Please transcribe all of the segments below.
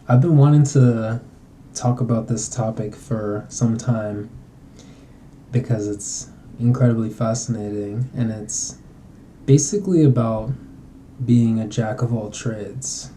I've been wanting to talk about this topic for some time because it's incredibly fascinating and it's basically about being a jack of all trades.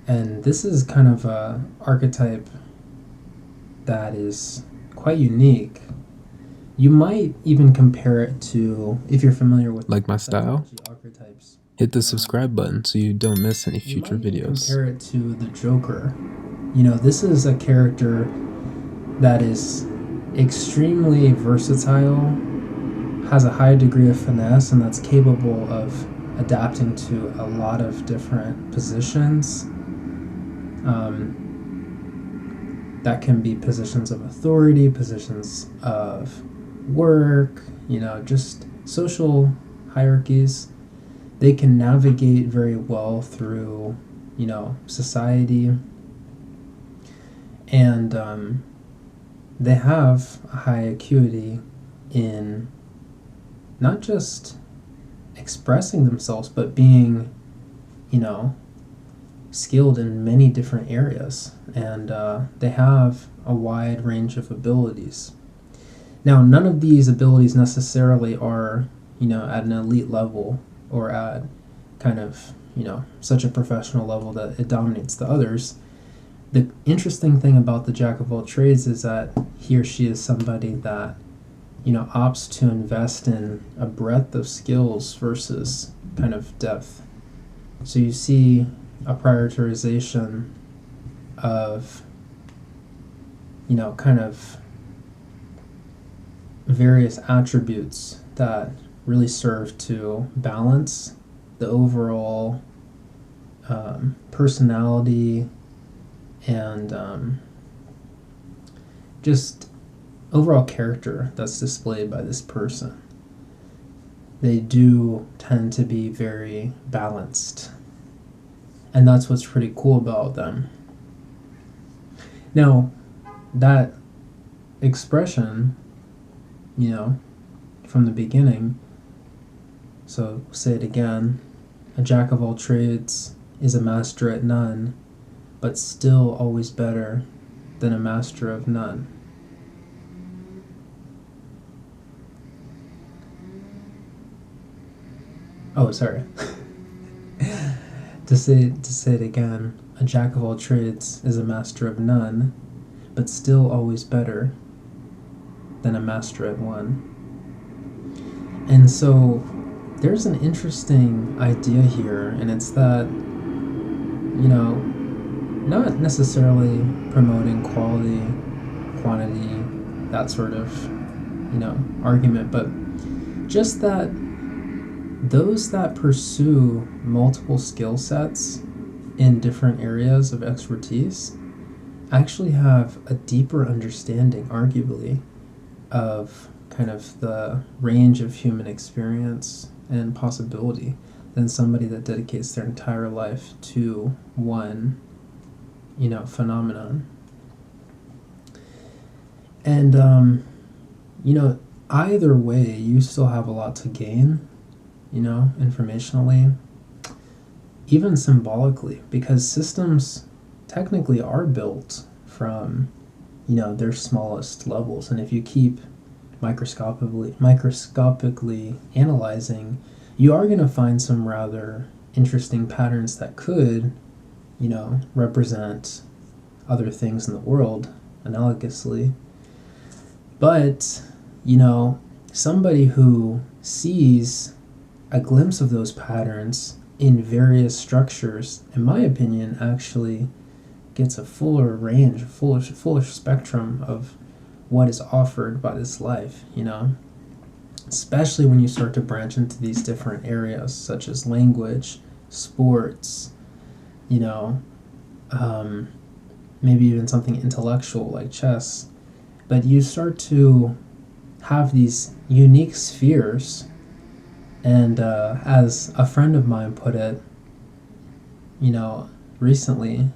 And this is kind of a archetype that is quite unique. You might even compare it to, if you're familiar with Like my style? psychology archetypes, Hit the subscribe button so you don't miss any you future might even videos. compare it to the Joker. This is a character that is extremely versatile, has a high degree of finesse, and that's capable of adapting to a lot of different positions. That can be positions of authority, positions of work, just social hierarchies. They can navigate very well through, society. And they have a high acuity in not just expressing themselves, but being, skilled in many different areas. And they have a wide range of abilities. Now, none of these abilities necessarily are, at an elite level or at kind of, such a professional level that it dominates the others. The interesting thing about the jack of all trades is that he or she is somebody that, opts to invest in a breadth of skills versus kind of depth. So you see a prioritization of, kind of various attributes that really serve to balance the overall personality and just overall character that's displayed by this person. They do tend to be very balanced, and that's what's pretty cool about them. Now, that expression, from the beginning, so say it again, a jack of all trades is a master at none, but still always better than a master of none. Oh, sorry. to say it again, a jack of all trades is a master of none, but still always better than a master at one. And so there's an interesting idea here, and it's that, not necessarily promoting quality, quantity, that sort of, argument, but just that those that pursue multiple skill sets in different areas of expertise actually have a deeper understanding, arguably, of kind of the range of human experience and possibility than somebody that dedicates their entire life to one, phenomenon. And, either way, you still have a lot to gain, informationally, even symbolically, because systems technically are built from, their smallest levels. And if you keep microscopically analyzing, you are going to find some rather interesting patterns that could, represent other things in the world analogously. But, somebody who sees a glimpse of those patterns in various structures, in my opinion, actually gets a fuller range, fuller spectrum of what is offered by this life, especially when you start to branch into these different areas such as language, sports, maybe even something intellectual like chess. But you start to have these unique spheres, and as a friend of mine put it, recently,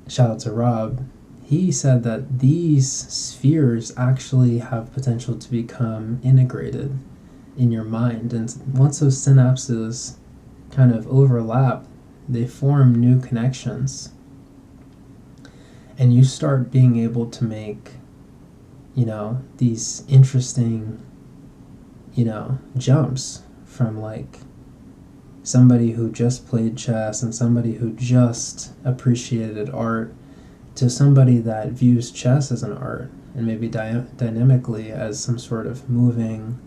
shout out to Rob, he said that these spheres actually have potential to become integrated in your mind. And once those synapses kind of overlap, they form new connections. And you start being able to make, these interesting, jumps from like somebody who just played chess and somebody who just appreciated art to somebody that views chess as an art and maybe dynamically as some sort of moving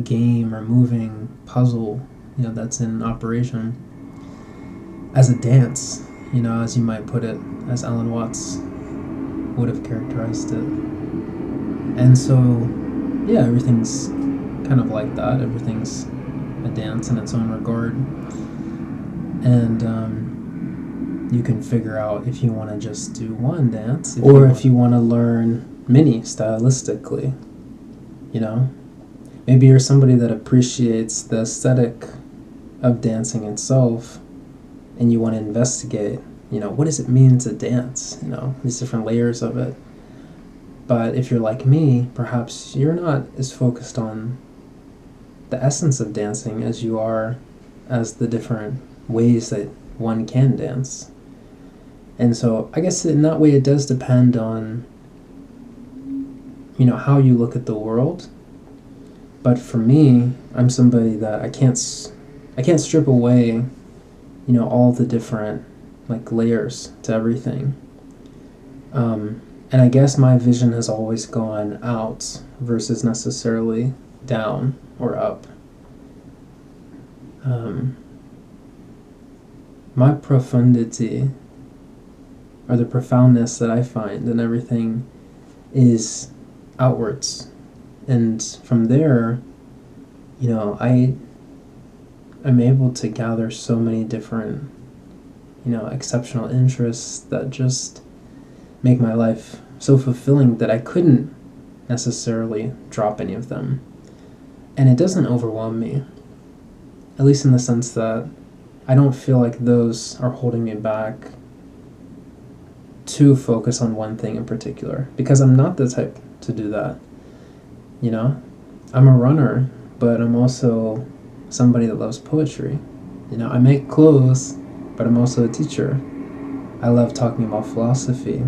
game or moving puzzle, that's in operation, as a dance, as you might put it, as Alan Watts would have characterized it. And so, yeah, everything's kind of like that. Everything's a dance in its own regard. And you can figure out if you want to just do one dance, or if you want to learn many stylistically. Maybe you're somebody that appreciates the aesthetic of dancing itself, and you want to investigate, what does it mean to dance? These different layers of it. But if you're like me, perhaps you're not as focused on the essence of dancing as you are as the different ways that one can dance. And so I guess in that way it does depend on, how you look at the world. But for me, I'm somebody that I can't strip away, all the different like layers to everything. And I guess my vision has always gone out versus necessarily down or up. My profundity, or the profoundness that I find in everything, is outwards. And from there, I'm able to gather so many different, exceptional interests that just make my life so fulfilling that I couldn't necessarily drop any of them. And it doesn't overwhelm me, at least in the sense that I don't feel like those are holding me back to focus on one thing in particular, because I'm not the type to do that. I'm a runner, but I'm also somebody that loves poetry. I make clothes, but I'm also a teacher. I love talking about philosophy,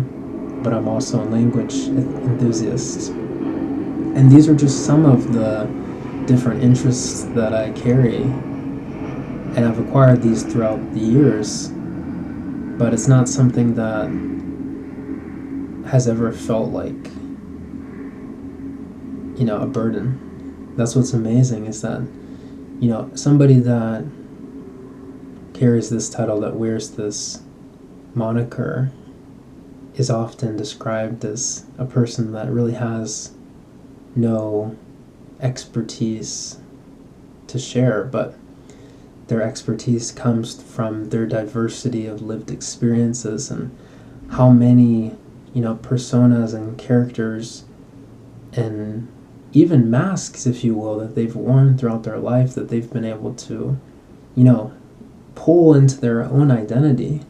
but I'm also a language enthusiast. And these are just some of the different interests that I carry, and I've acquired these throughout the years, but it's not something that has ever felt like, a burden. That's what's amazing, is that, somebody that carries this title, that wears this moniker, is often described as a person that really has no expertise to share, but their expertise comes from their diversity of lived experiences and how many, personas and characters and even masks, if you will, that they've worn throughout their life, that they've been able to, pull into their own identity.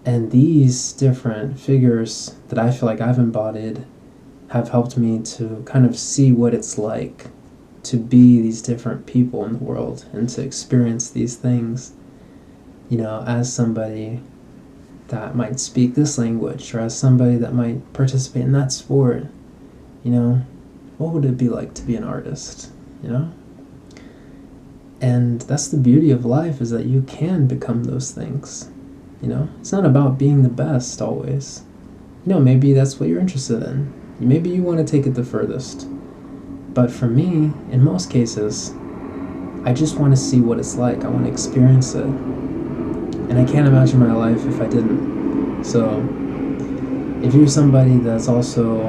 And these different figures that I feel like I've embodied have helped me to kind of see what it's like to be these different people in the world and to experience these things, as somebody that might speak this language, or as somebody that might participate in that sport. What would it be like to be an artist, And that's the beauty of life, is that you can become those things. It's not about being the best always. Maybe that's what you're interested in. Maybe you want to take it the furthest. But for me, in most cases, I just want to see what it's like. I want to experience it. And I can't imagine my life if I didn't. So, if you're somebody that's also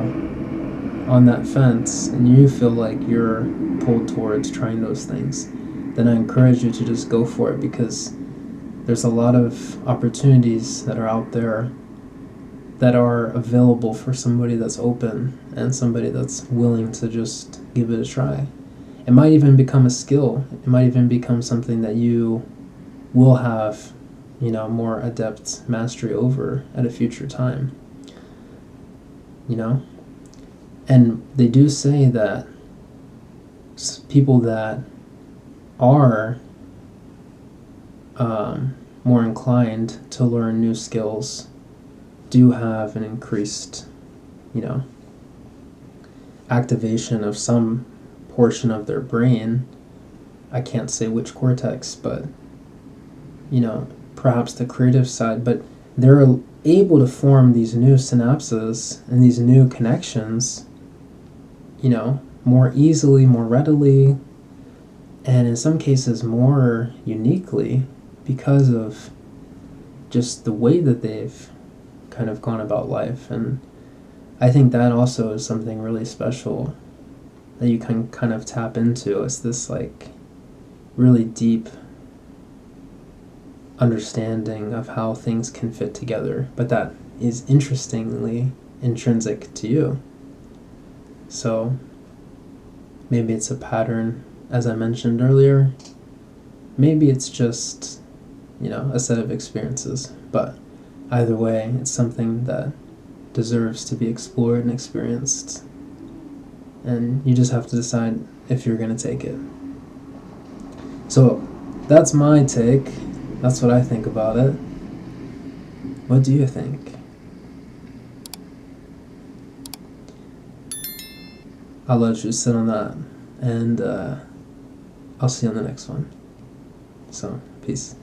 on that fence and you feel like you're pulled towards trying those things, then I encourage you to just go for it, because there's a lot of opportunities that are out there that are available for somebody that's open and somebody that's willing to just give it a try. It might even become a skill. It might even become something that you will have, more adept mastery over at a future time. And they do say that people that are more inclined to learn new skills do have an increased, activation of some portion of their brain. I can't say which cortex, but, perhaps the creative side, but they're able to form these new synapses and these new connections, more easily, more readily, and in some cases more uniquely because of just the way that they've kind of gone about life. And I think that also is something really special that you can kind of tap into. It's this like really deep understanding of how things can fit together, but that is interestingly intrinsic to you. So maybe it's a pattern, as I mentioned earlier. Maybe it's just, a set of experiences. But either way, it's something that deserves to be explored and experienced. And you just have to decide if you're going to take it. So that's my take. That's what I think about it. What do you think? I'll let you sit on that, and I'll see you on the next one. So, peace.